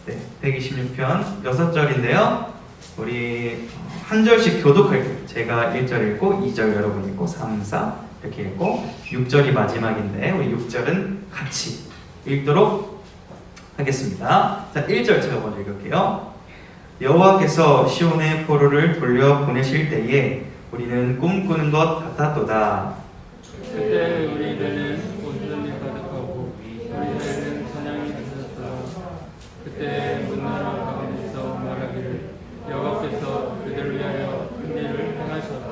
네, 126편 6절인데요. 우리 한 절씩 교독할게요. 제가 1절 읽고 2절 여러분 읽고 3, 4 이렇게 읽고 6절이 마지막인데 우리 6절은 같이 읽도록 하겠습니다. 자, 1절 제가 먼저 읽을게요. 여호와께서 시온의 포로를 돌려 보내실 때에 우리는 꿈꾸는 것 같았도다. 그때 우리에게는 온전히 가득하고 우리에게는 찬양이 있었다. 그때 문나라 가운데서 말하기를 여호와께서 그들을 위하여 큰 일을 행하셨다.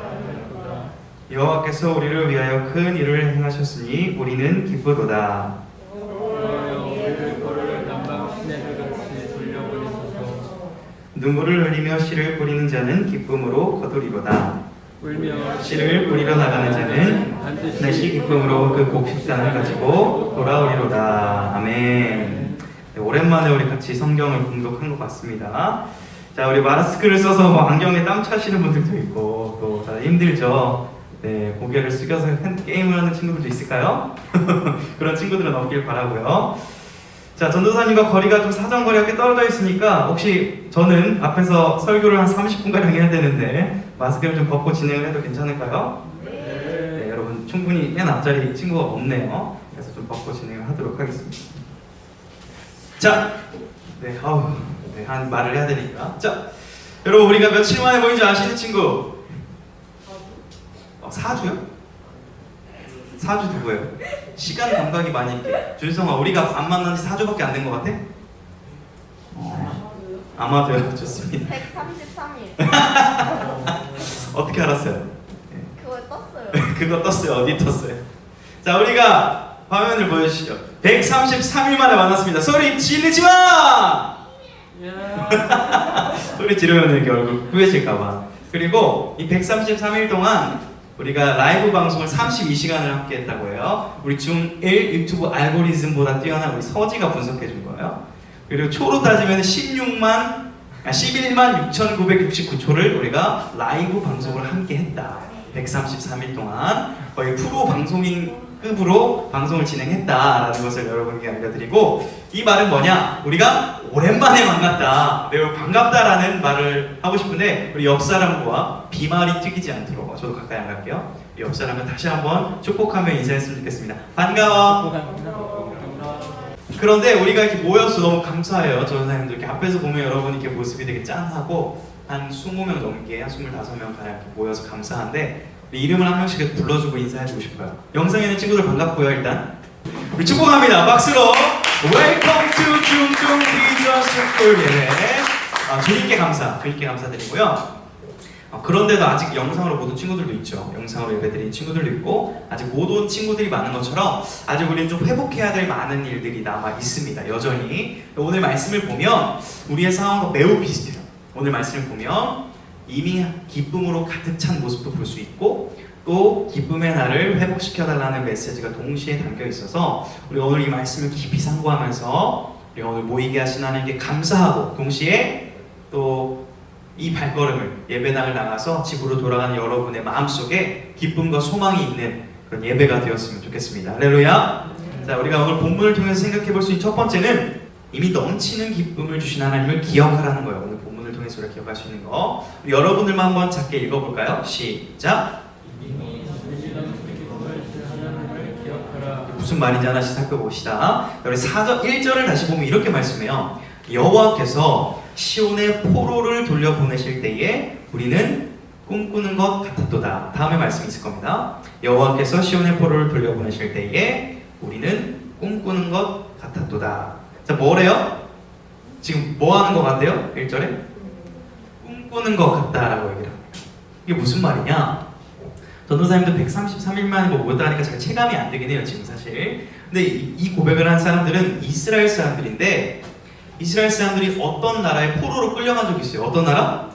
여호와께서 우리를 위하여 큰 일을 행하셨으니 우리는 기쁘도다. 여호와여 우리를 포로를 남방 시내들같이 돌려보내소서. 눈물을 흘리며 씨를 뿌리는 자는 기쁨으로 거두리로다. 울며 씨를 뿌리러 나가는 자는 반드시 기쁨으로 그 곡식단을 가지고 돌아오리로다. 아멘. 네, 오랜만에 우리 같이 성경을 공독한 것 같습니다. 자, 우리 마스크를 써서 뭐 안경에 땀 차시는 분들도 있고 또 다들 힘들죠. 네, 고개를 숙여서 게임을 하는 친구들도 있을까요? 그런 친구들은 없길 바라고요. 자, 전도사님과 거리가 좀 사정거리가 꽤 떨어져 있으니까 혹시 저는 앞에서 설교를 한 30분가량 해야 되는데 마스크를 좀 벗고 진행을 해도 괜찮을까요? 네, 여러분 충분히 맨 앞자리 친구가 없네요. 그래서 좀 벗고 진행을 하도록 하겠습니다. 자, 네, 네, 한 말을 해야 되니까. 자, 여러분 우리가 며칠 만에 모인 줄 아시는 친구? 4주요? 4주 누구예요? 시간 감각이 많이 있게. 준성아, 우리가 안 만난 지 4주밖에 안 된 것 같아? 아마도요. 좋습니다. 133일. 어떻게 알았어요? 그거 떴어요. 그거 떴어요. 어디 떴어요? 자, 우리가 화면을 보여주시죠. 133일 만에 만났습니다. 소리 지르지 마! 소리 지르면 이렇게 얼굴 후회질까봐. 그리고 이 133일 동안 우리가 라이브 방송을 32시간을 함께 했다고 해요. 우리 중1 유튜브 알고리즘보다 뛰어난 우리 서지가 분석해 준 거예요. 그리고 초로 따지면 11만 6,969초를 우리가 라이브 방송을 함께 했다. 133일 동안 거의 프로 방송인급으로 방송을 진행했다라는 것을 여러분께 알려드리고, 이 말은 뭐냐? 우리가 오랜만에 만났다, 매우 반갑다라는 말을 하고 싶은데 우리 옆 사람과 비말이 튀기지 않도록 저도 가까이 안 갈게요. 옆 사람과 다시 한번 축복하며 인사했으면 좋겠습니다. 반가워. 그런데 우리가 이렇게 모여서 너무 감사해요. 전사님들 이렇게 앞에서 보면 여러분이 이렇게 모습이 되게 짠하고 한 20명 넘게, 한 25명 가량 이렇게 모여서 감사한데 우리 이름을 한 명씩 불러주고 인사해주고 싶어요. 영상에 있는 친구들 반갑고요. 일단 우리 축복합니다. 박수로 Welcome to 중중 비전 스쿨 예배. 주님께 감사드리고요. 그런데도 아직 영상으로 못 온 친구들도 있죠. 영상으로 예배드린 친구들도 있고 아직 못 온 친구들이 많은 것처럼 아직 우리는 좀 회복해야 될 많은 일들이 남아 있습니다. 여전히 오늘 말씀을 보면 우리의 상황과 매우 비슷해요. 오늘 말씀을 보면 이미 기쁨으로 가득 찬 모습도 볼 수 있고 또 기쁨의 날을 회복시켜달라는 메시지가 동시에 담겨 있어서 우리 오늘 이 말씀을 깊이 상고하면서 우리가 오늘 모이게 하신 하나님께 감사하고 동시에 또 이 발걸음을 예배당을 나가서 집으로 돌아가는 여러분의 마음속에 기쁨과 소망이 있는 그런 예배가 되었으면 좋겠습니다. 할렐루야. 자, 우리가 오늘 본문을 통해서 생각해 볼 수 있는 첫 번째는 이미 넘치는 기쁨을 주신 하나님을 기억하라는 거예요. 오늘 본문을 통해서 우리가 기억할 수 있는 거. 우리 여러분들만 한번 작게 읽어볼까요? 시작. 무슨 말인지 하나씩 살펴봅시다. 우리 1절을 다시 보면 이렇게 말씀해요. 여호와께서 시온의 포로를 돌려보내실 때에 우리는 꿈꾸는 것 같았도다. 다음에 말씀이 있을 겁니다. 여호와께서 시온의 포로를 돌려보내실 때에 우리는 꿈꾸는 것 같았도다. 자, 뭐래요? 지금 뭐 하는 것 같아요? 1절에? 꿈꾸는 것 같다라고 얘기를 합니다. 이게 무슨 말이냐? 전도사님도 133일 만에 모였다 하니까 제가 체감이 안 되긴 해요, 지금 사실. 근데 이 고백을 한 사람들은 이스라엘 사람들인데 이스라엘 사람들이 어떤 나라에 포로로 끌려간 적이 있어요. 어떤 나라?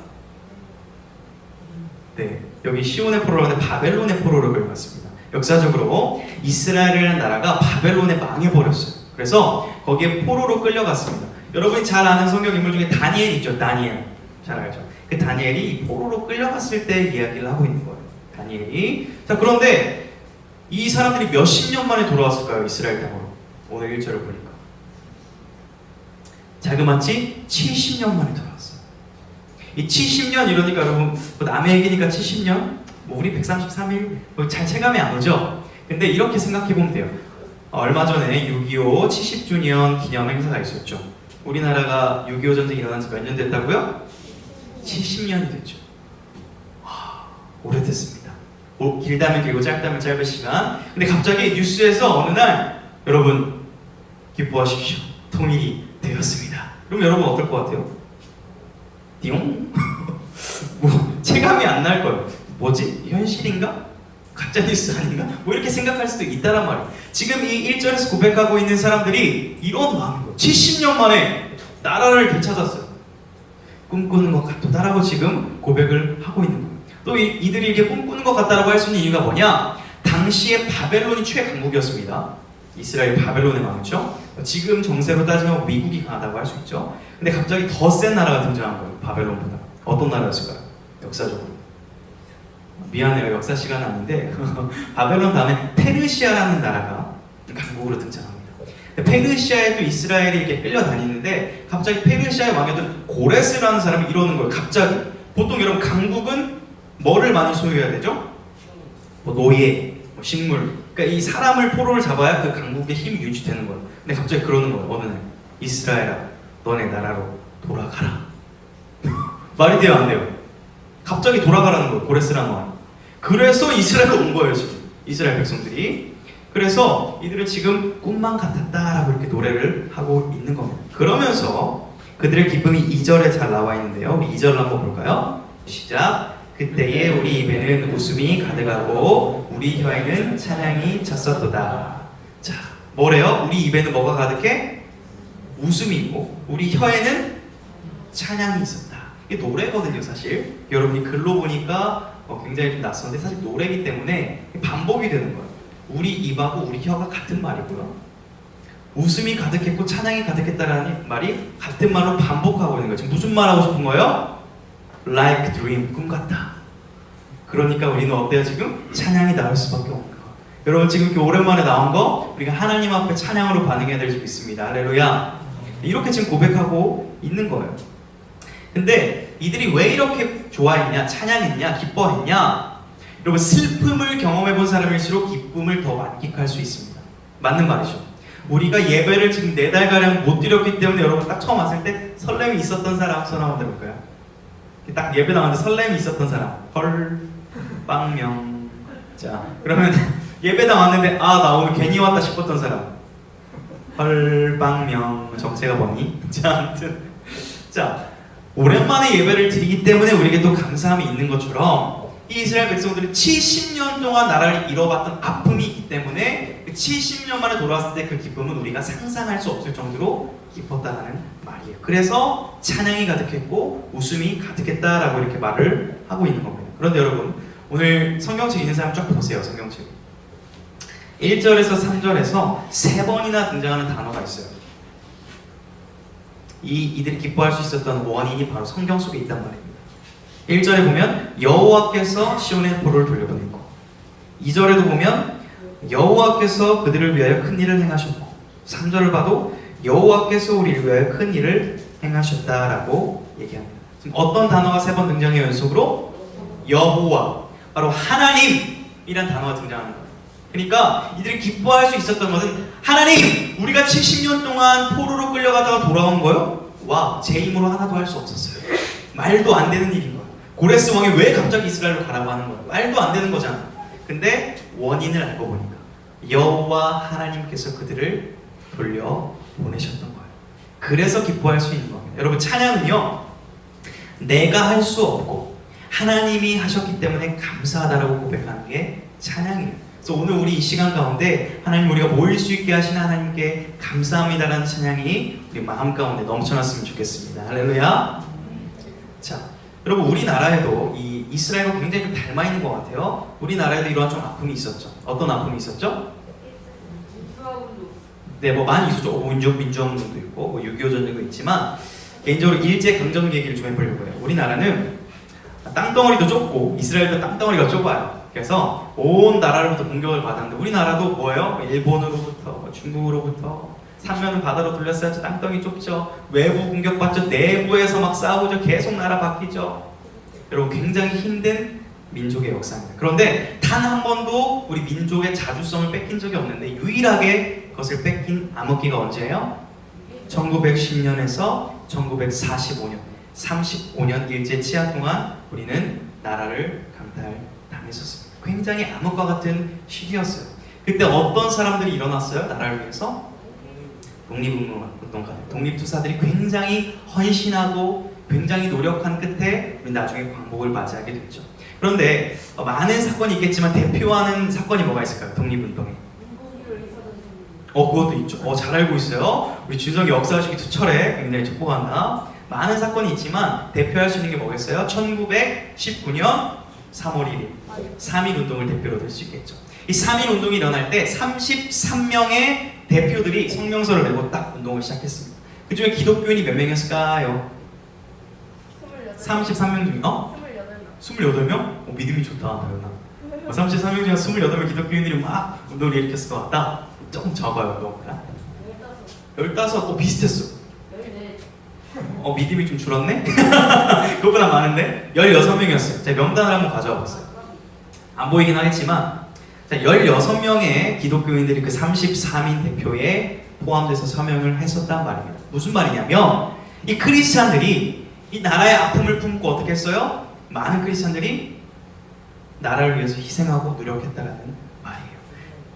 네, 여기 시온의 포로로 하는데 바벨론의 포로로 끌려갔습니다. 역사적으로 이스라엘이라는 나라가 바벨론에 망해버렸어요. 그래서 거기에 포로로 끌려갔습니다. 여러분이 잘 아는 성경 인물 중에 다니엘 있죠. 다니엘 잘 알죠. 그 다니엘이 이 포로로 끌려갔을 때 이야기를 하고 있는 거예요. 다니엘이. 자, 그런데 이 사람들이 몇십 년 만에 돌아왔을까요? 이스라엘 땅으로. 오늘 1절을 보니까 자그마치 70년 만에 돌아왔어요. 이 70년 이러니까 여러분 뭐 남의 얘기니까 70년? 뭐 우리 133일? 뭐 잘 체감이 안 오죠? 근데 이렇게 생각해 보면 돼요. 얼마 전에 6.25 70주년 기념 행사가 있었죠. 우리나라가 6.25 전쟁이 일어난 지 몇 년 됐다고요? 70년이 됐죠. 와, 오래됐습니다. 길다면 길고 짧다면 짧은 시간. 근데 갑자기 뉴스에서 어느 날 여러분 기뻐하십시오. 통일이 되었습니다. 그럼 여러분 어떨 것 같아요? 띠용? 뭐 체감이 안 날 거예요. 뭐지? 현실인가? 가짜뉴스 아닌가? 뭐 이렇게 생각할 수도 있다란 말이에요. 지금 이 1절에서 고백하고 있는 사람들이 이런 마음인 거예요. 70년 만에 나라를 되찾았어요. 꿈꾸는 것 같다라고 지금 고백을 하고 있는 거예요. 또 이들이 이렇게 꿈꾸는 것 같다라고 할 수 있는 이유가 뭐냐? 당시에 바벨론이 최강국이었습니다. 이스라엘 바벨론의 왕이죠. 지금 정세로 따지면 미국이 강하다고 할 수 있죠. 근데 갑자기 더 센 나라가 등장한 거예요. 바벨론보다. 어떤 나라였을까요? 역사적으로. 미안해요. 역사 시간은 아닌데 바벨론 다음에 페르시아라는 나라가 강국으로 등장합니다. 페르시아에 또 이스라엘이 이렇게 끌려다니는데 갑자기 페르시아의 왕이었던 고레스라는 사람이 이러는 거예요. 갑자기. 보통 여러분 강국은 뭐를 많이 소유해야 되죠? 뭐 노예, 뭐 식물. 그러니까 이 사람을 포로를 잡아야 그 강국의 힘이 유지되는 거예요. 근데 갑자기 그러는 거예요. 어느 날 이스라엘아, 너네 나라로 돌아가라. 말이 돼요, 안 돼요? 갑자기 돌아가라는 거예요. 고레스라는 왕이. 그래서 이스라엘로 온 거예요, 지금. 이스라엘 백성들이. 그래서 이들은 지금 꿈만 같았다라고 이렇게 노래를 하고 있는 겁니다. 그러면서 그들의 기쁨이 2절에 잘 나와 있는데요. 우리 2절을 한번 볼까요? 시작. 그때에 우리 입에는 웃음이 가득하고 우리 혀에는 찬양이 찼었도다. 자, 뭐래요? 우리 입에는 뭐가 가득해? 웃음이 있고 우리 혀에는 찬양이 있었다. 이게 노래거든요, 사실. 여러분이 글로 보니까 굉장히 좀 낯선데 사실 노래이기 때문에 반복이 되는 거예요. 우리 입하고 우리 혀가 같은 말이고요. 웃음이 가득했고 찬양이 가득했다라는 말이 같은 말로 반복하고 있는 거예요. 지금 무슨 말 하고 싶은 거예요? Like dream, 꿈 같다. 그러니까 우리는 어때요 지금? 찬양이 나올 수밖에 없는 거예요. 여러분 지금 이렇게 오랜만에 나온 거 우리가 하나님 앞에 찬양으로 반응해야 될 수 있습니다. 할렐루야. 이렇게 지금 고백하고 있는 거예요. 근데 이들이 왜 이렇게 좋아했냐, 찬양했냐, 기뻐했냐? 여러분 슬픔을 경험해 본 사람일수록 기쁨을 더 만끽할 수 있습니다. 맞는 말이죠. 우리가 예배를 지금 4달가량 못 드렸기 때문에 여러분 딱 처음 왔을 때 설렘이 있었던 사람 손 한번 들어볼까요? 딱 예배 나왔는데 설렘이 있었던 사람. 헐, 빵명. 자, 그러면 예배당 왔는데 아, 나 오늘 괜히 왔다 싶었던 사람. 헐, 빵명. 정체가 뭐니? 자, 아무튼. 자, 오랜만에 예배를 드리기 때문에 우리에게 또 감사함이 있는 것처럼 이 이스라엘 백성들은 70년 동안 나라를 잃어봤던 아픔이 있기 때문에 70년 만에 돌아왔을 때 그 기쁨은 우리가 상상할 수 없을 정도로 기뻤다는 말이에요. 그래서 찬양이 가득했고 웃음이 가득했다라고 이렇게 말을 하고 있는 겁니다. 그런데 여러분 오늘 성경책 있는 사람 쫙 보세요. 성경책 1절에서 3절에서 3번이나 등장하는 단어가 있어요. 이들이 기뻐할 수 있었던 원인이 바로 성경 속에 있단 말입니다. 1절에 보면 여호와께서 시온의 포로를 돌려보내고 2절에도 보면 여호와께서 그들을 위하여 큰 일을 행하셨고 3절을 봐도 여호와께서 우리를 위하여 큰 일을 행하셨다라고 얘기합니다. 지금 어떤 단어가 3번 등장해요? 연속으로? 여호와, 바로 하나님이란 단어가 등장하는 거예요. 그러니까 이들이 기뻐할 수 있었던 것은 하나님! 우리가 70년 동안 포로로 끌려가다가 돌아온 거요? 와, 제 힘으로 하나도 할 수 없었어요. 말도 안 되는 일인 거예요. 고레스 왕이 왜 갑자기 이스라엘로 가라고 하는 거예요? 말도 안 되는 거잖아. 근데 원인을 알고 보니까 여호와 하나님께서 그들을 돌려보내셨던 거예요. 그래서 기뻐할 수 있는 겁니다. 여러분 찬양은요, 내가 할 수 없고 하나님이 하셨기 때문에 감사하다라고 고백하는 게 찬양이에요. 그래서 오늘 우리 이 시간 가운데 하나님 우리가 모일 수 있게 하신 하나님께 감사합니다라는 찬양이 우리 마음 가운데 넘쳐났으면 좋겠습니다. 할렐루야. 자, 여러분 우리나라에도 이 이스라엘과 굉장히 좀 닮아 있는 것 같아요. 우리나라에도 이러한 좀 아픔이 있었죠. 어떤 아픔이 있었죠? 네, 뭐 많이 있었죠. 민주화운동도 있고 뭐 6.25 전쟁도 있지만 개인적으로 일제강점기 얘기를 좀 해보려고 해요. 우리나라는 땅덩어리도 좁고 이스라엘도 땅덩어리가 좁아요. 그래서 온 나라로부터 공격을 받았는데 우리나라도 뭐예요? 일본으로부터 중국으로부터 삼면은 바다로 둘러싸였죠. 땅덩이 좁죠. 외부 공격받죠. 내부에서 막 싸우죠. 계속 나라 바뀌죠. 여러분 굉장히 힘든 민족의 역사입니다. 그런데 단 한 번도 우리 민족의 자주성을 뺏긴 적이 없는데 유일하게 그것을 뺏긴 암흑기가 언제예요? 1910년에서 1945년 35년 일제 치하 동안 우리는 나라를 강탈당했었습니다. 굉장히 암흑과 같은 시기였어요. 그때 어떤 사람들이 일어났어요? 나라를 위해서? 독립운동가, 독립투사들이 굉장히 헌신하고 굉장히 노력한 끝에 우리 나중에 광복을 맞이하게 됐죠. 그런데 많은 사건이 있겠지만 대표하는 사건이 뭐가 있을까요? 독립운동에. 그것도 있죠. 잘 알고 있어요. 우리 준석이 역사학식이 투철해 굉장히 촉복한다. 많은 사건이 있지만 대표할 수 있는 게 뭐겠어요? 1919년 3월 1일 3.1운동을 대표로 들 수 있겠죠. 이 3.1운동이 일어날 때 33명의 대표들이 성명서를 내고 딱 운동을 시작했습니다. 그 중에 기독교인이 몇 명이었을까요? 33명 중에 28명? 믿음이 좋다 다현아. 33명 중에 28명 기독교인들이 막 운동을 일으켰을 것 같다. 조금 적어요 너보다. 15. 비슷했어. 믿음이 좀 줄었네? 그것보다 많은데? 16명이었어요. 제가 명단을 한번 가져와 봤어요. 안 보이긴 하겠지만 자, 16명의 기독교인들이 그 33인 대표에 포함돼서 서명을 했었단 말입니다. 무슨 말이냐면 이 크리스찬들이 이 나라의 아픔을 품고 어떻게 했어요? 많은 크리스찬들이 나라를 위해서 희생하고 노력했다라는 말이에요.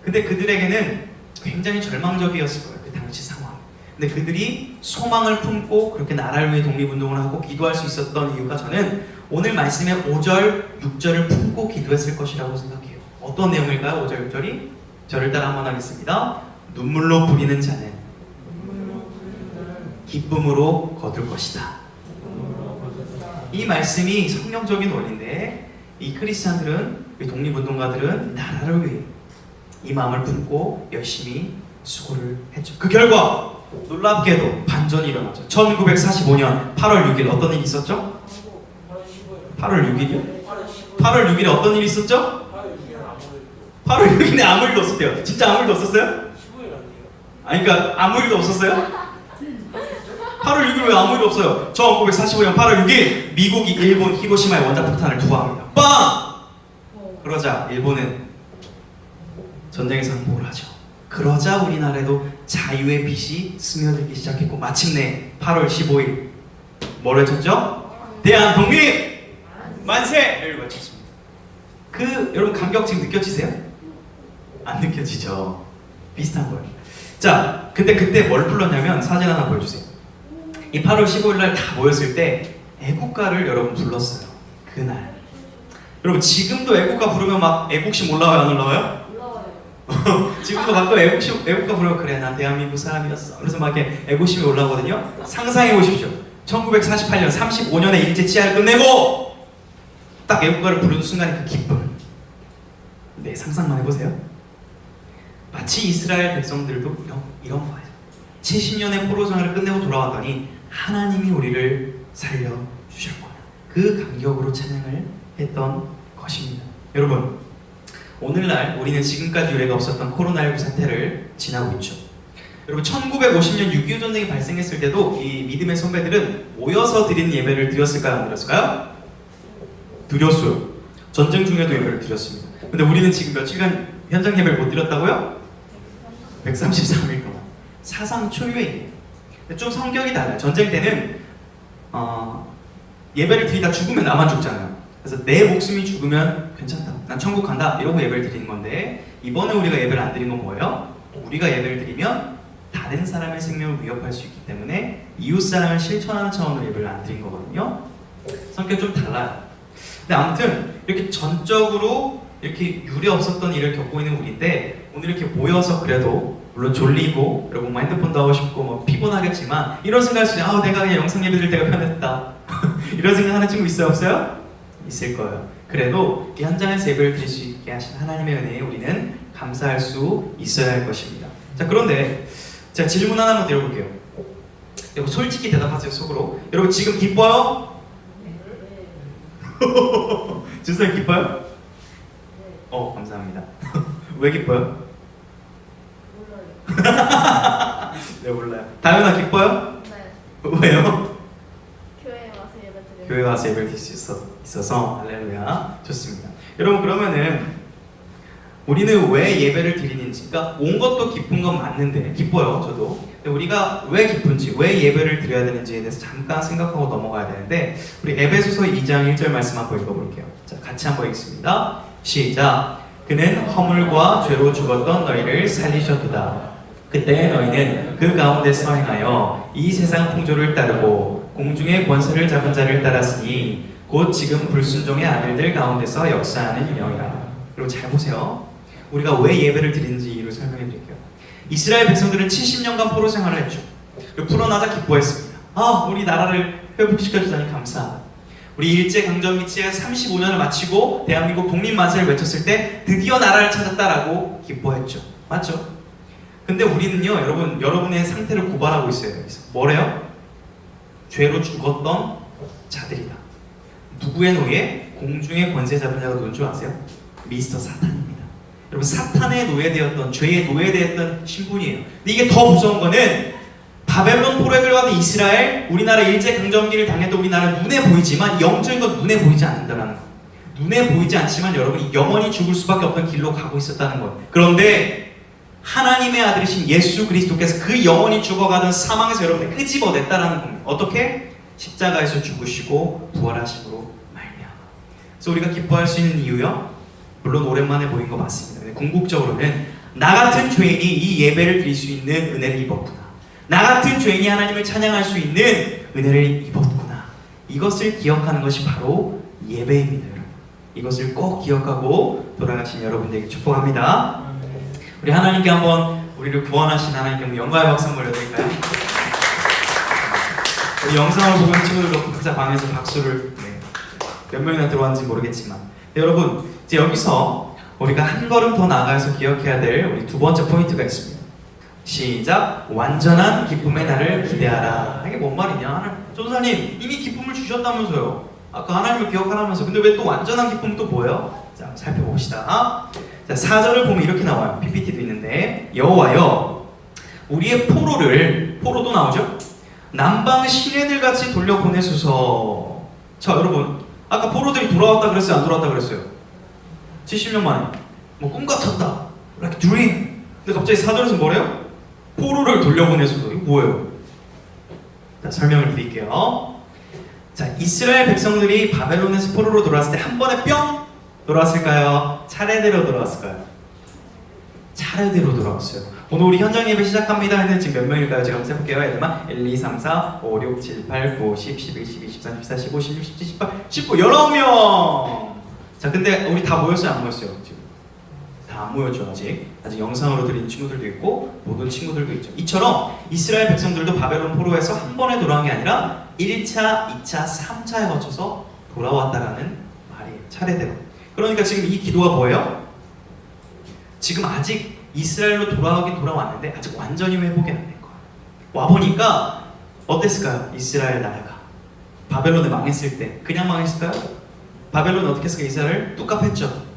근데 그들에게는 굉장히 절망적이었을 거예요. 그 당시 상황. 근데 그들이 소망을 품고 그렇게 나라를 위해 독립운동을 하고 기도할 수 있었던 이유가 저는 오늘 말씀의 5절, 6절을 품고 기도했을 것이라고 생각해요. 어떤 내용일까요? 5절, 6절이? 저를 따라 한번 하겠습니다. 눈물로 부리는 자는 기쁨으로 거둘 것이다. 이 말씀이 성경적인 원리인데 이 크리스찬들은, 이 독립운동가들은 나라를 위해 이 마음을 품고 열심히 수고를 했죠. 그 결과 놀랍게도 반전이 일어났죠. 1945년 8월 6일 어떤 일이 있었죠? 8월 6일이요? 8월 6일에 어떤 일이 있었죠? 8월 6일에 아무 일도 없었대요. 진짜 아무 일도 없었어요? 아니 그러니까 아무 일도 없었어요? 8월 6일 왜 아무 일도 없어요? 1945년 8월 6일 미국이 일본 히로시마에 원자폭탄을 투하합니다. 빵! 그러자 일본은 전쟁에서 항복을 하죠. 그러자 우리나라에도 자유의 빛이 스며들기 시작했고 마침내 8월 15일 뭘 외쳤죠? 대한 독립 만세를 외쳤습니다. 여러분 감격 지금 느껴지세요? 안 느껴지죠? 비슷한 거예요. 자, 근데 그때 뭘 불렀냐면 사진 하나 보여주세요. 이 8월 15일 날 다 모였을 때 애국가를 여러분 불렀어요. 그날. 여러분 지금도 애국가 부르면 막 애국심 올라와요, 안 올라와요? 지금도 가끔 애국가 부르면 그래 난 대한민국 사람이었어. 그래서 막 이렇게 애국심이 올라오거든요. 상상해 보십시오. 1948년 35년에 일제 치하를 끝내고 딱 애국가를 부르는 순간에 그 기쁨. 네, 상상만 해보세요. 마치 이스라엘 백성들도 이런 거예요. 70년의 포로 생활을 끝내고 돌아왔더니 하나님이 우리를 살려주셨구나. 그 감격으로 찬양을 했던 것입니다. 여러분, 오늘날 우리는 지금까지 유례가 없었던 코로나19 사태를 지나고 있죠. 여러분 1950년 6.25 전쟁이 발생했을 때도 이 믿음의 선배들은 모여서 드리는 예배를 드렸을까요? 안 드렸을까요? 드렸어요. 전쟁 중에도 예배를 드렸습니다. 근데 우리는 지금 며칠간 현장 예배를 못 드렸다고요? 133일 동안 사상 초유예요. 좀 성격이 달라요. 전쟁 때는 예배를 드리다 죽으면 나만 죽잖아요. 그래서 내 목숨이 죽으면 괜찮다. 난 천국 간다. 이러고 예배를 드리는 건데 이번에 우리가 예배를 안 드린 건 뭐예요? 우리가 예배를 드리면 다른 사람의 생명을 위협할 수 있기 때문에 이웃사랑을 실천하는 차원으로 예배를 안 드린 거거든요. 성격이 좀 달라요. 근데 아무튼 이렇게 전적으로 이렇게 유례 없었던 일을 겪고 있는 우리인데 오늘 이렇게 모여서 그래도 물론 졸리고 여러분 핸드폰도 하고 싶고 뭐 피곤하겠지만 이런 생각할 수 있어요. 내가 그냥 영상 예배 드릴 때가 편했다. 이런 생각하는 친구 있어요? 없어요? 있을 거예요. 그래도 이 현장에서 예배를 드릴 수 있게 하신 하나님의 은혜에 우리는 감사할 수 있어야 할 것입니다. 자, 그런데 제가 질문 하나만 드려볼게요. 여러분 솔직히 대답하세요. 속으로. 여러분 지금 기뻐요? 준성이 기뻐요? 감사합니다. 왜 기뻐요? 네, 몰라요. 다현아 기뻐요? 네. 왜요? 교회에 와서 예배 드리는. 교회 와서 예배를 드릴 수 있어서 할렐루야. 좋습니다. 여러분 그러면은 우리는 왜 예배를 드리는지, 그러니까 온 것도 기쁜 건 맞는데 기뻐요 저도. 근데 우리가 왜 기쁜지, 왜 예배를 드려야 되는지에 대해서 잠깐 생각하고 넘어가야 되는데 우리 에베소서 2장 1절 말씀 한번 읽어볼게요. 자, 같이 한번 읽습니다. 시작. 그는 허물과 죄로 죽었던 너희를 살리셨도다. 그때 너희는 그 가운데서 행하여 이 세상 풍조를 따르고 공중의 권세를 잡은 자를 따랐으니 곧 지금 불순종의 아들들 가운데서 역사하는 영이라. 그리고 잘 보세요. 우리가 왜 예배를 드리는지를 설명해 드릴게요. 이스라엘 백성들은 70년간 포로 생활을 했죠. 그리고 풀어나자 기뻐했습니다. 아, 우리 나라를 회복시켜주다니 감사하다. 우리 일제강점기 치에 35년을 마치고 대한민국 독립만세를 외쳤을 때 드디어 나라를 찾았다라고 기뻐했죠. 맞죠? 근데 우리는요, 여러분의 상태를 고발하고 있어요. 여기서 뭐래요? 죄로 죽었던 자들이다. 누구의 노예? 공중의 권세 잡은 자가 누군 줄 아세요? 미스터 사탄입니다. 여러분, 사탄의 노예되었던, 죄의 노예되었던 신분이에요. 근데 이게 더 무서운 거는 바벨론 포로에 끌려가던 이스라엘, 우리나라 일제강점기를 당했던 우리나라 눈에 보이지만 영적인 건 눈에 보이지 않는다는 거. 눈에 보이지 않지만 여러분이 영원히 죽을 수밖에 없던 길로 가고 있었다는 거예요. 그런데 하나님의 아들이신 예수 그리스도께서 그 영원히 죽어가던 사망에서 여러분을 끄집어냈다라는 겁니다. 어떻게? 십자가에서 죽으시고 부활하심으로 말미암아. 그래서 우리가 기뻐할 수 있는 이유요, 물론 오랜만에 보인 거 맞습니다. 근데 궁극적으로는 나 같은 죄인이 이 예배를 드릴 수 있는 은혜를 입었구나. 나 같은 죄인이 하나님을 찬양할 수 있는 은혜를 입었구나. 이것을 기억하는 것이 바로 예배입니다. 여러분. 이것을 꼭 기억하고 돌아가신 여러분들에게 축복합니다. 우리 하나님께 한번, 우리를 구원하신 하나님께 한번 영광의 박수 한번 올려드릴까요? 우리 영상을 보고 있는 친구들도 각자 방에서 박수를, 몇 명이나 들어왔는지 모르겠지만, 여러분 이제 여기서 우리가 한 걸음 더 나아가서 기억해야 될 우리 두 번째 포인트가 있습니다. 시작. 완전한 기쁨의 날을 기대하라. 이게 뭔 말이냐? 전도사님 이미 기쁨을 주셨다면서요. 아까 하나님을 기억하라면서. 근데 왜 또 완전한 기쁨은 또 뭐예요? 자, 살펴봅시다. 자, 4절을 보면 이렇게 나와요. PPT도 있는데, 여호와여 우리의 포로도 나오죠? 남방 시내들 같이 돌려보내소서. 자, 여러분 아까 포로들이 돌아왔다 그랬어요? 안 돌아왔다 그랬어요? 70년 만에 뭐 꿈 같았다, like dream. 근데 갑자기 4절에서 뭐래요? 포로를 돌려보내소서. 이거 뭐예요? 자, 설명을 드릴게요. 자, 이스라엘 백성들이 바벨론에서 포로로 돌아왔을 때 한 번에 뿅 돌아왔을까요? 차례대로 돌아왔을까요? 차례대로 돌아왔어요. 오늘 우리 현장 예배 시작합니다 했는데 지금 몇 명일까요? 제가 한번 해볼게요. 애들만 1, 2, 3, 4, 5, 6, 7, 8, 9, 10, 11, 12, 13, 14, 15, 16, 17, 18, 19, 19명! 자, 근데 우리 다 모였어요? 안 모였어요? 지금 다 안 모였죠. 아직 영상으로 드리는 친구들도 있고 모든 친구들도 있죠. 이처럼 이스라엘 백성들도 바벨론 포로에서 한 번에 돌아온 게 아니라 1차, 2차, 3차에 거쳐서 돌아왔다라는 말이에요. 차례대로. 그러니까 지금 이 기도가 뭐예요? 지금 아직 이스라엘로 돌아오긴 돌아왔는데 아직 완전히 회복이 안 된 거예요. 와보니까 어땠을까요? 이스라엘 나라가 바벨론에 망했을 때 그냥 망했을까요? 바벨론 어떻게 했을까요? 이스라엘 뚝갑했죠.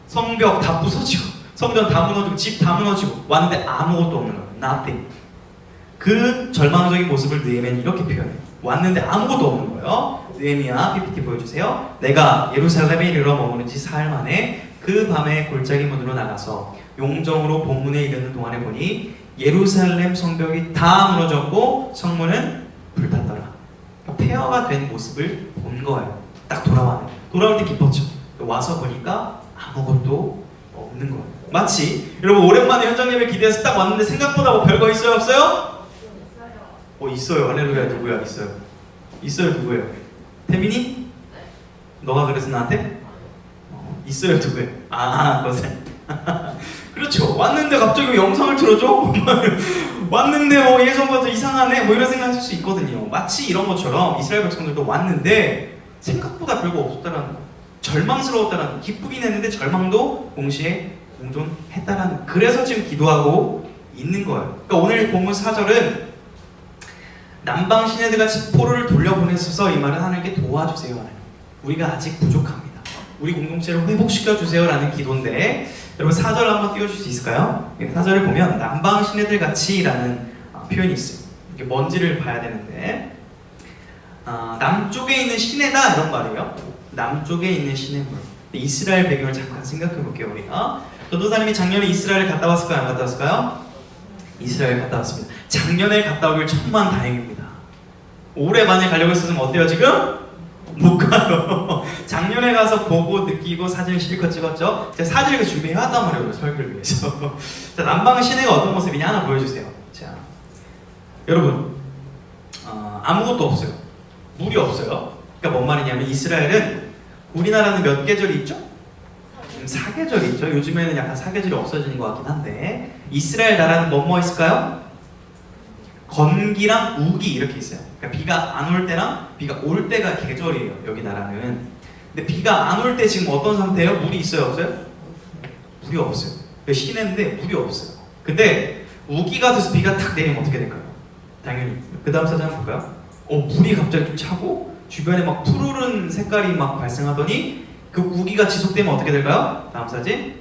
성벽 다 부서지고 성전 다 무너지고 집 다 무너지고 왔는데 아무것도 없는 거예요. Nothing. 그 절망적인 모습을 느헤미야는 이렇게 표현해요. 왔는데 아무것도 없는 거예요. 느헤미야 PPT 보여주세요. 내가 예루살렘에 이르러 머무른 지 사흘 만에 그 밤에 골짜기 문으로 나가서 용정으로 본문에 이르는 동안에 보니 예루살렘 성벽이 다 무너졌고 성문은 불탔더라. 그러니까 폐허가 된 모습을 본 거예요. 딱 돌아올 때 기뻤죠. 와서 보니까 아무것도 없는 거예요. 마치 여러분 오랜만에 현장 예배 기대해서 딱 왔는데 생각보다 뭐 별거 있어요? 없어요? 있어요. 할렐루야. 누구야? 있어요. 누구예요? 태민이? 너가 그래서 나한테? 있어요. 누구예요? 그것을 그렇죠. 왔는데 갑자기 왜 영상을 틀어줘? 왔는데 예전부터 이상하네? 뭐 이런 생각하실 수 있거든요. 마치 이런 것처럼 이스라엘 백성들도 왔는데 생각보다 별거 없었다라는 거, 절망스러웠다라는 거, 기쁘긴 했는데 절망도 동시에 공존했다라는 거. 그래서 지금 기도하고 있는 거예요. 그러니까 오늘 본문 4절은 남방 시내들같이 포로를 돌려보냈어서 이 말은 하나님께 도와주세요. 우리가 아직 부족합니다. 우리 공동체를 회복시켜주세요 라는 기도인데, 여러분 4절 한번 띄워줄 수 있을까요? 4절을 보면 남방 시내들같이 라는 표현이 있어요. 이렇게 먼지를 봐야 되는데 남쪽에 있는 시내다 이런 말이에요. 남쪽에 있는 시내물. 이스라엘 배경을 잠깐 생각해 볼게요 우리가. 전도사님이 작년에 이스라엘 갔다 왔을까요? 안 갔다 왔을까요? 이스라엘 갔다 왔습니다. 작년에 갔다 오길 천만 다행입니다. 올해 만에 가려고 했으면 어때요 지금? 못 가요. 작년에 가서 보고 느끼고 사진을 실컷 찍었죠. 제가 사진을 준비해왔단 말이에요 설교를 위해서. 자, 남방 시내가 어떤 모습이냐 하나 보여주세요. 자, 여러분 아무것도 없어요. 물이 없어요. 그러니까 뭔 말이냐면 이스라엘은 우리나라는 몇 계절이 있죠? 4계절이 있죠. 요즘에는 약간 4계절이 없어지는 것 같긴 한데 이스라엘 나라는 뭐 있을까요? 건기랑 우기 이렇게 있어요. 그러니까 비가 안 올 때랑 비가 올 때가 계절이에요. 여기 나라는. 근데 비가 안 올 때 지금 어떤 상태예요? 물이 있어요? 없어요? 물이 없어요. 시내인데 물이 없어요. 근데 우기가 돼서 비가 탁 내리면 어떻게 될까요? 당연히 그 다음 사진 한번 볼까요? 물이 갑자기 좀 차고 주변에 막 푸르른 색깔이 막 발생하더니 그 우기가 지속되면 어떻게 될까요? 다음 사진.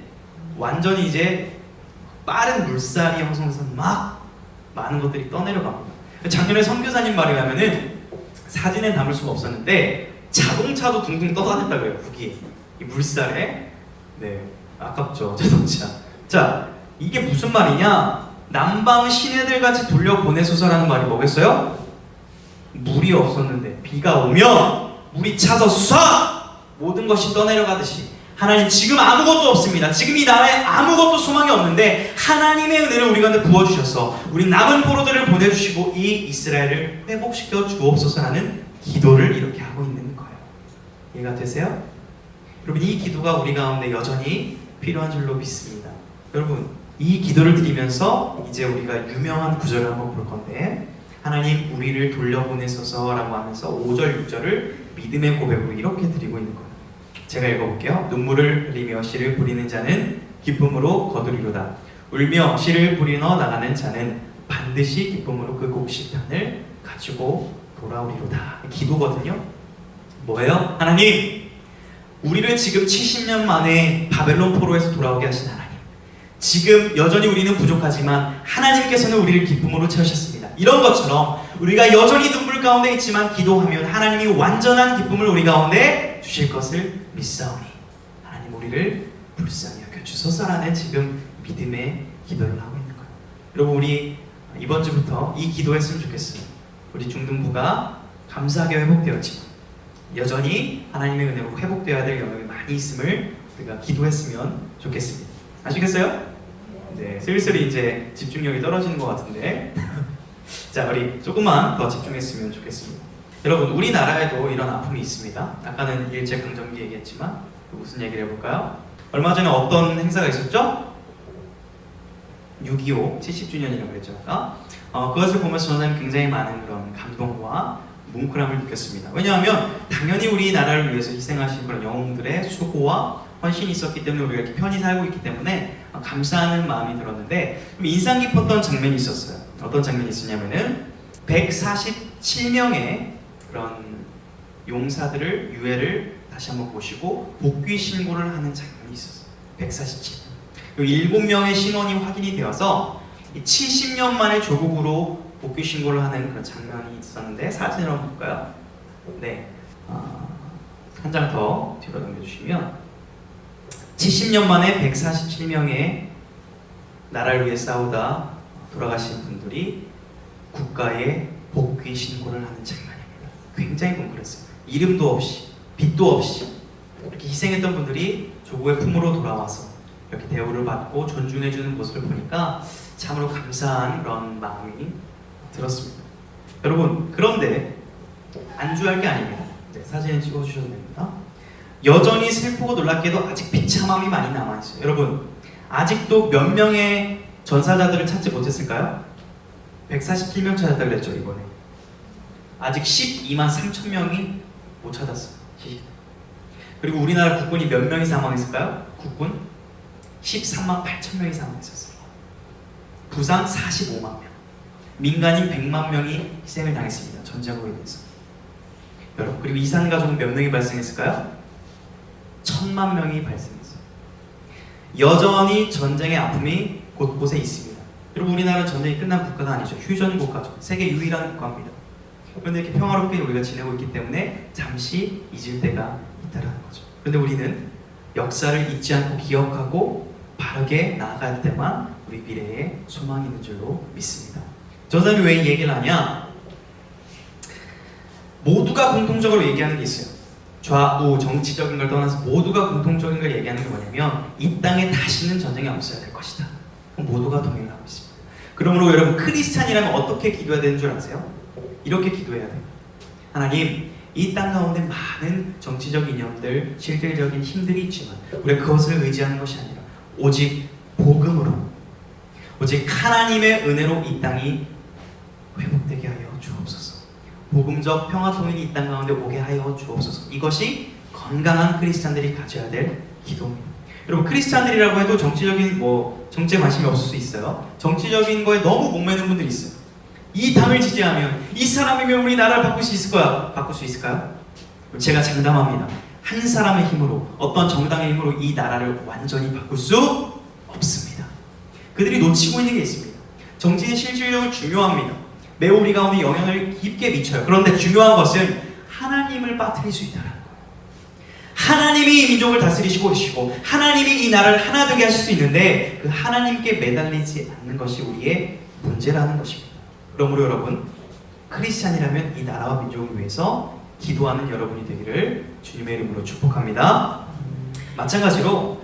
완전히 이제 빠른 물살이 형성돼서 막 많은 것들이 떠내려갑니다. 작년에 선교사님 말에 가면은 사진에 담을 수가 없었는데 자동차도 둥둥 떠다녔다 그래요. 우기 이 물살에. 네, 아깝죠 자동차. 자, 이게 무슨 말이냐? 남방 시내들 같이 돌려보내소서라는 말이 뭐겠어요? 물이 없었는데 비가 오면 물이 차서 쏴! 모든 것이 떠내려가듯이 하나님 지금 아무것도 없습니다. 지금 이 나라에 아무것도 소망이 없는데 하나님의 은혜를 우리 가운데 부어주셔서 우리 남은 포로들을 보내주시고 이 이스라엘을 회복시켜 주옵소서라는 기도를 이렇게 하고 있는 거예요. 이해가 되세요? 여러분 이 기도가 우리 가운데 여전히 필요한 줄로 믿습니다. 여러분 이 기도를 드리면서 이제 우리가 유명한 구절을 한번 볼 건데 하나님 우리를 돌려보내소서라고 하면서 5절 6절을 믿음의 고백으로 이렇게 드리고 있는 거예요. 제가 읽어볼게요. 눈물을 흘리며 씨를 뿌리는 자는 기쁨으로 거두리로다. 울며 씨를 뿌리러 나가는 자는 반드시 기쁨으로 그 곡식단을 가지고 돌아오리로다. 기도거든요. 뭐예요? 하나님 우리를 지금 70년 만에 바벨론 포로에서 돌아오게 하신 하나님, 지금 여전히 우리는 부족하지만 하나님께서는 우리를 기쁨으로 채우셨습니다. 이런 것처럼 우리가 여전히 눈물 가운데 있지만 기도하면 하나님이 완전한 기쁨을 우리 가운데 주실 것을 믿사오니 하나님 우리를 불쌍히 여겨주소서라는 지금 믿음의 기도를 하고 있는 거예요. 여러분 우리 이번 주부터 이 기도했으면 좋겠어요. 우리 중등부가 감사하게 회복되었지만 여전히 하나님의 은혜로 회복되어야 될 영역이 많이 있음을 우리가 기도했으면 좋겠습니다. 아시겠어요? 네, 슬슬 이제 집중력이 떨어지는 것 같은데 자, 우리 조금만 더 집중했으면 좋겠습니다. 여러분, 우리나라에도 이런 아픔이 있습니다. 아까는 일제강점기 얘기했지만 무슨 얘기를 해볼까요? 얼마 전에 어떤 행사가 있었죠? 6.25 70주년이라고 그랬죠. 그것을 보면서 저는 굉장히 많은 그런 감동과 뭉클함을 느꼈습니다. 왜냐하면 당연히 우리나라를 위해서 희생하신 그런 영웅들의 수고와 헌신이 있었기 때문에 우리가 이렇게 편히 살고 있기 때문에 감사하는 마음이 들었는데 좀 인상 깊었던 장면이 있었어요. 어떤 장면이 있었냐면은 147명의 그런 용사들을 유해를 다시 한번 모시고 복귀 신고를 하는 장면이 있었어요. 147명. 7명의 신원이 확인이 되어서 70년 만에 조국으로 복귀 신고를 하는 그런 장면이 있었는데 사진을 한번 볼까요? 네, 한 장 더 뒤로 넘겨주시면 70년 만에 147명의 나라를 위해 싸우다 돌아가신 분들이 국가에 복귀 신고를 하는 장면입니다. 굉장히 뭉클했어요. 이름도 없이 빛도 없이 이렇게 희생했던 분들이 조국의 품으로 돌아와서 이렇게 대우를 받고 존중해주는 모습을 보니까 참으로 감사한 그런 마음이 들었습니다. 여러분, 그런데 안주할 게 아닙니다. 네, 사진을 찍어주셔도 됩니다. 여전히 슬프고 놀랍게도 아직 비참함이 많이 남아있어요. 여러분, 아직도 몇 명의 전사자들을 찾지 못했을까요? 147명 찾았다 그랬죠, 이번에. 아직 12만 3천 명이 못 찾았어요. 그리고 우리나라 국군이 몇 명이 사망했을까요? 국군 13만 8천 명이 사망했었어요. 부상 45만 명, 민간인 100만 명이 희생을 당했습니다. 전쟁으로 인해서. 여러분, 그리고 이산가족은 몇 명이 발생했을까요? 1000만 명이 발생했어요. 여전히 전쟁의 아픔이 곳곳에 있습니다. 여러분 우리나라는 전쟁이 끝난 국가가 아니죠. 휴전 국가죠. 세계 유일한 국가입니다. 그런데 이렇게 평화롭게 우리가 지내고 있기 때문에 잠시 잊을 때가 있다는 거죠. 그런데 우리는 역사를 잊지 않고 기억하고 바르게 나아갈 때만 우리 미래에 소망이 있는 줄로 믿습니다. 저 사람이 왜 이 얘기를 하냐? 모두가 공통적으로 얘기하는 게 있어요. 좌우 정치적인 걸 떠나서 모두가 공통적인 걸 얘기하는 게 뭐냐면 이 땅에 다시는 전쟁이 없어야 될 것이다. 모두가 동의를 하고 있습니다. 그러므로 여러분 크리스찬이라면 어떻게 기도해야 되는 줄 아세요? 이렇게 기도해야 돼요. 하나님, 이 땅 가운데 많은 정치적 이념들, 실질적인 힘들이 있지만 우리가 그것을 의지하는 것이 아니라 오직 복음으로, 오직 하나님의 은혜로 이 땅이 회복되게 하여 주옵소서. 복음적 평화 통일이 이 땅 가운데 오게 하여 주옵소서. 이것이 건강한 크리스찬들이 가져야 될 기도입니다. 여러분 크리스찬들이라고 해도 정치적인 정치에 관심이 없을 수 있어요. 정치적인 거에 너무 목매는 분들이 있어요. 이 당을 지지하면, 이 사람이면 우리나라를 바꿀 수 있을 거야. 바꿀 수 있을까요? 제가 장담합니다. 한 사람의 힘으로, 어떤 정당의 힘으로 이 나라를 완전히 바꿀 수 없습니다. 그들이 놓치고 있는 게 있습니다. 정치는 실질적으로 중요합니다. 매우 우리 가운데 영향을 깊게 미쳐요. 그런데 중요한 것은 하나님을 빠뜨릴 수 있다는 거예요. 하나님이 이 민족을 다스리시고 계시고 하나님이 이 나라를 하나 되게 하실 수 있는데 그 하나님께 매달리지 않는 것이 우리의 문제라는 것입니다. 그러므로 여러분, 크리스찬이라면 이 나라와 민족을 위해서 기도하는 여러분이 되기를 주님의 이름으로 축복합니다. 마찬가지로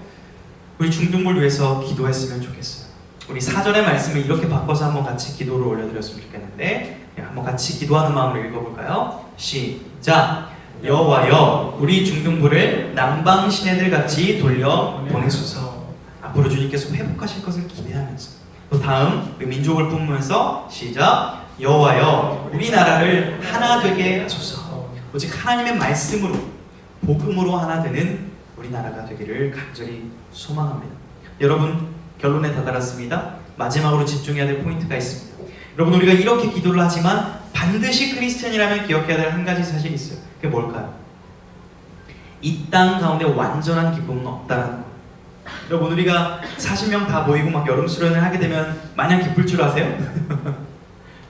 우리 중등부를 위해서 기도했으면 좋겠어요. 우리 사전의 말씀을 이렇게 바꿔서 한번 같이 기도를 올려드렸으면 좋겠는데 한번 같이 기도하는 마음으로 읽어볼까요? 시작! 여호와여, 우리 중등부를 남방 시내들 같이 돌려 보내소서. 앞으로 주님께서 회복하실 것을 기대하면서 또 다음 우리 민족을 품으면서 시작! 여호와여, 우리나라를 하나 되게 하소서. 오직 하나님의 말씀으로, 복음으로 하나 되는 우리나라가 되기를 간절히 소망합니다. 여러분, 결론에 다다랐습니다. 마지막으로 집중해야 될 포인트가 있습니다. 여러분, 우리가 이렇게 기도를 하지만 반드시 크리스찬이라면 기억해야 될 한 가지 사실이 있어요. 그게 뭘까요? 이 땅 가운데 완전한 기쁨은 없다라는 거예요. 여러분, 우리가 40명 다 모이고 막 여름 수련을 하게 되면 마냥 기쁠 줄 아세요?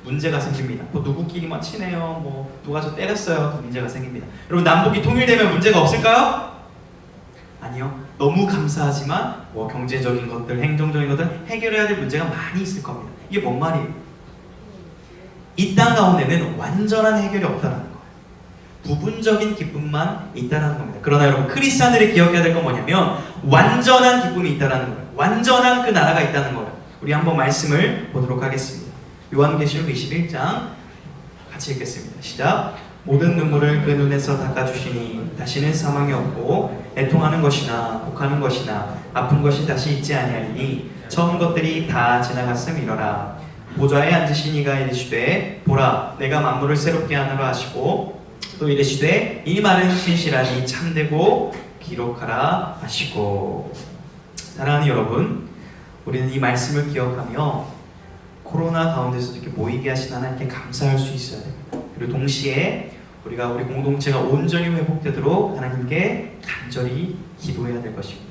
문제가 생깁니다. 누구끼리 막 친해요. 누가 저 때렸어요. 문제가 생깁니다. 여러분, 남북이 통일되면 문제가 없을까요? 아니요. 너무 감사하지만 경제적인 것들, 행정적인 것들 해결해야 될 문제가 많이 있을 겁니다. 이게 뭔 말이에요? 이 땅 가운데는 완전한 해결이 없다는 거예요. 부분적인 기쁨만 있다는 겁니다. 그러나 여러분, 크리스찬들이 기억해야 될 건 뭐냐면 완전한 기쁨이 있다는 거예요. 완전한 그 나라가 있다는 거예요. 우리 한번 말씀을 보도록 하겠습니다. 요한계시록 21장 같이 읽겠습니다. 시작! 모든 눈물을 그 눈에서 닦아주시니 다시는 사망이 없고 애통하는 것이나 곡하는 것이나 아픈 것이 다시 있지 아니하리니 처음 것들이 다 지나갔음이러라. 보좌에 앉으신 이가 이르시되 보라, 내가 만물을 새롭게 하노라 하시고 또 이르시되 이 말은 신실하니 참되고 기록하라 하시고. 사랑하는 여러분, 우리는 이 말씀을 기억하며 코로나 가운데서 이렇게 모이게 하신 하나님께 감사할 수 있어야 됩니다. 그리고 동시에 우리가 우리 공동체가 온전히 회복되도록 하나님께 간절히 기도해야 될 것입니다.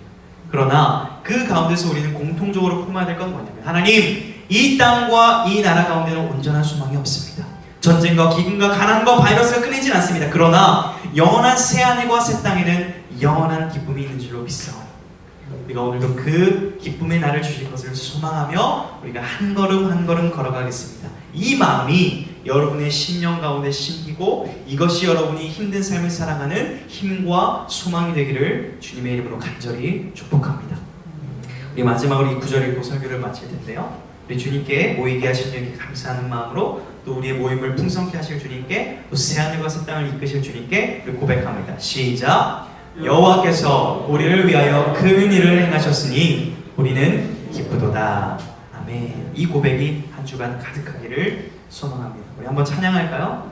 그러나 그 가운데서 우리는 공통적으로 품어야 될 건 뭐냐면 하나님, 이 땅과 이 나라 가운데는 온전한 소망이 없습니다. 전쟁과 기근과 가난과 바이러스가 끊이진 않습니다. 그러나 영원한 새하늘과 새 땅에는 영원한 기쁨이 있는 줄로 믿사오니 우리가 오늘도 그 기쁨의 날을 주실 것을 소망하며 우리가 한 걸음 한 걸음 걸어가겠습니다. 이 마음이 여러분의 심령 가운데 심기고 이것이 여러분이 힘든 삶을 살아가는 힘과 소망이 되기를 주님의 이름으로 간절히 축복합니다. 우리 마지막으로 이 구절 읽고 설교를 마칠 텐데요. 우리 주님께 모이게 하신 주님께 감사하는 마음으로 또 우리의 모임을 풍성케 하실 주님께 또 새하늘과 새 땅을 이끄실 주님께 우리 고백합니다. 시작! 여호와께서 우리를 위하여 큰 일을 행하셨으니 우리는 기쁘도다. 아멘. 이 고백이 한 주간 가득하기를 소망합니다. 우리 한번 찬양할까요?